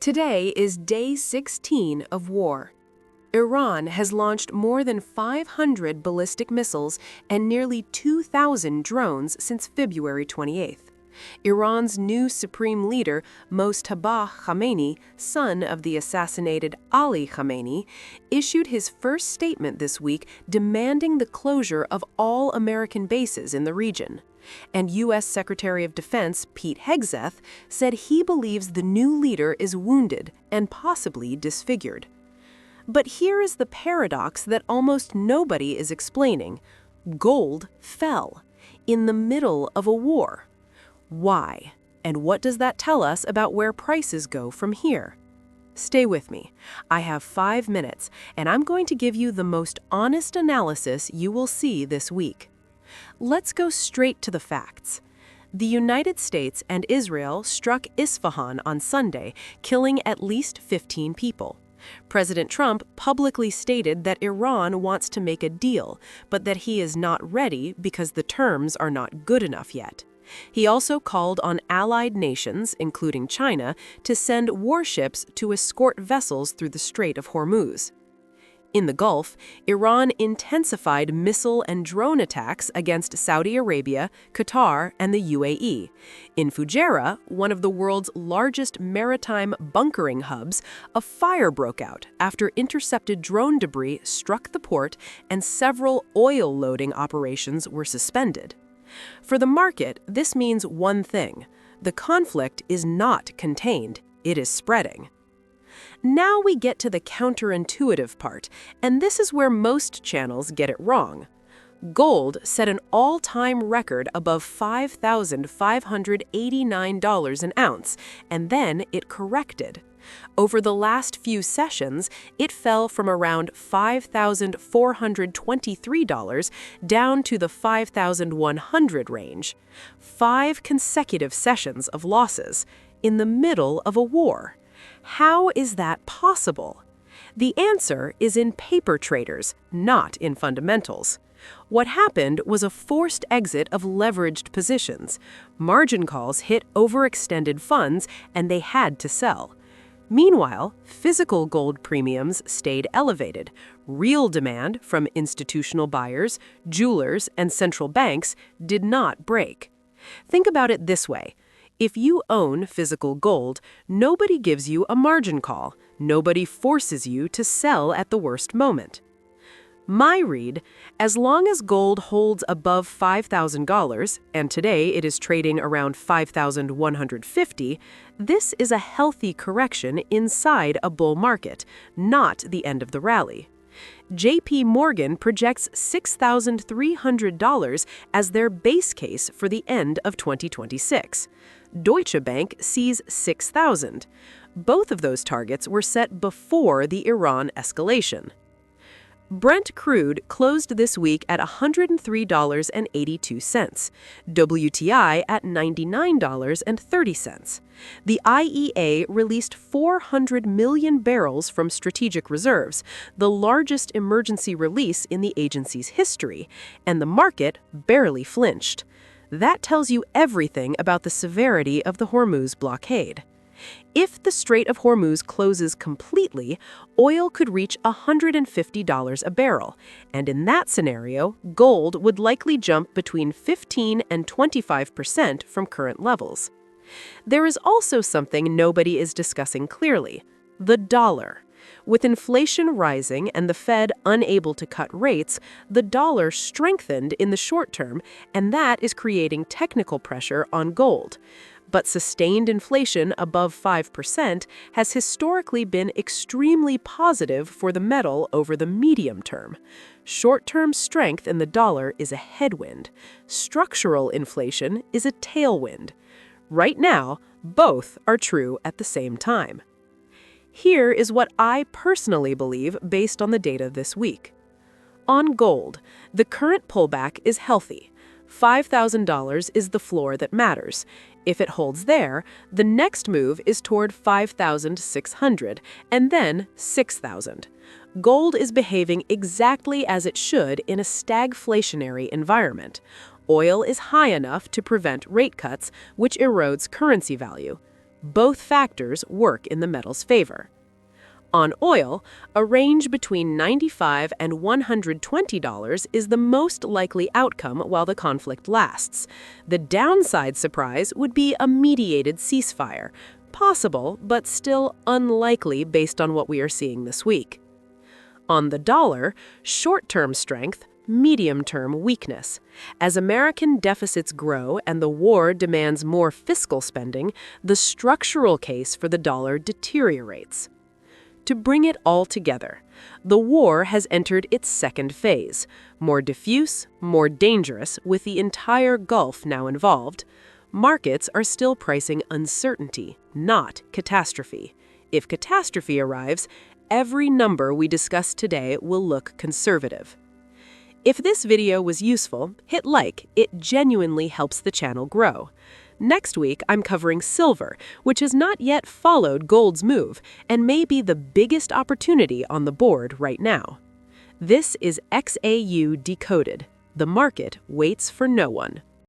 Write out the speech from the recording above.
Today is day 16 of war. Iran has launched more than 500 ballistic missiles and nearly 2,000 drones since February 28th. Iran's new supreme leader, Mojtaba Khamenei, son of the assassinated Ali Khamenei, issued his first statement this week demanding the closure of all American bases in the region. And U.S. Secretary of Defense Pete Hegseth said he believes the new leader is wounded and possibly disfigured. But here is the paradox that almost nobody is explaining. Gold fell in the middle of a war. Why? And what does that tell us about where prices go from here? Stay with me. I have 5 minutes, and I'm going to give you the most honest analysis you will see this week. Let's go straight to the facts. The United States and Israel struck Isfahan on Sunday, killing at least 15 people. President Trump publicly stated that Iran wants to make a deal, but that he is not ready because the terms are not good enough yet. He also called on allied nations, including China, to send warships to escort vessels through the Strait of Hormuz. In the Gulf, Iran intensified missile and drone attacks against Saudi Arabia, Qatar, and the UAE. In Fujairah, one of the world's largest maritime bunkering hubs, a fire broke out after intercepted drone debris struck the port and several oil loading operations were suspended. For the market, this means one thing: the conflict is not contained, it is spreading. Now we get to the counterintuitive part, and this is where most channels get it wrong. Gold set an all-time record above $5,589 an ounce, and then it corrected. Over the last few sessions, it fell from around $5,423 down to the $5,100 range. 5 consecutive sessions of losses in the middle of a war. How is that possible? The answer is in paper traders, not in fundamentals. What happened was a forced exit of leveraged positions. Margin calls hit overextended funds, and they had to sell. Meanwhile, physical gold premiums stayed elevated. Real demand from institutional buyers, jewelers, and central banks did not break. Think about it this way. If you own physical gold, nobody gives you a margin call. Nobody forces you to sell at the worst moment. My read, as long as gold holds above $5,000, and today it is trading around $5,150, this is a healthy correction inside a bull market, not the end of the rally. J.P. Morgan projects $6,300 as their base case for the end of 2026. Deutsche Bank sees $6,000. Both of those targets were set before the Iran escalation. Brent crude closed this week at $103.82, WTI at $99.30. The IEA released 400 million barrels from strategic reserves, the largest emergency release in the agency's history, and the market barely flinched. That tells you everything about the severity of the Hormuz blockade. If the Strait of Hormuz closes completely, oil could reach $150 a barrel, and in that scenario, gold would likely jump between 15% and 25% from current levels. There is also something nobody is discussing clearly: the dollar. With inflation rising and the Fed unable to cut rates, the dollar strengthened in the short term, and that is creating technical pressure on gold. But sustained inflation above 5% has historically been extremely positive for the metal over the medium term. Short-term strength in the dollar is a headwind. Structural inflation is a tailwind. Right now, both are true at the same time. Here is what I personally believe based on the data this week. On gold, the current pullback is healthy. $5,000 is the floor that matters. If it holds there, the next move is toward $5,600 and then $6,000. Gold is behaving exactly as it should in a stagflationary environment. Oil is high enough to prevent rate cuts, which erodes currency value. Both factors work in the metal's favor. On oil, a range between $95 and $120 is the most likely outcome while the conflict lasts. The downside surprise would be a mediated ceasefire, possible but still unlikely based on what we are seeing this week. On the dollar, short-term strength, medium-term weakness. As American deficits grow and the war demands more fiscal spending, the structural case for the dollar deteriorates. To bring it all together, the war has entered its second phase, more diffuse, more dangerous, with the entire Gulf now involved. Markets are still pricing uncertainty, not catastrophe. If catastrophe arrives, every number we discuss today will look conservative. If this video was useful, hit like. It genuinely helps the channel grow. Next week, I'm covering silver, which has not yet followed gold's move and may be the biggest opportunity on the board right now. This is XAU Decoded. The market waits for no one.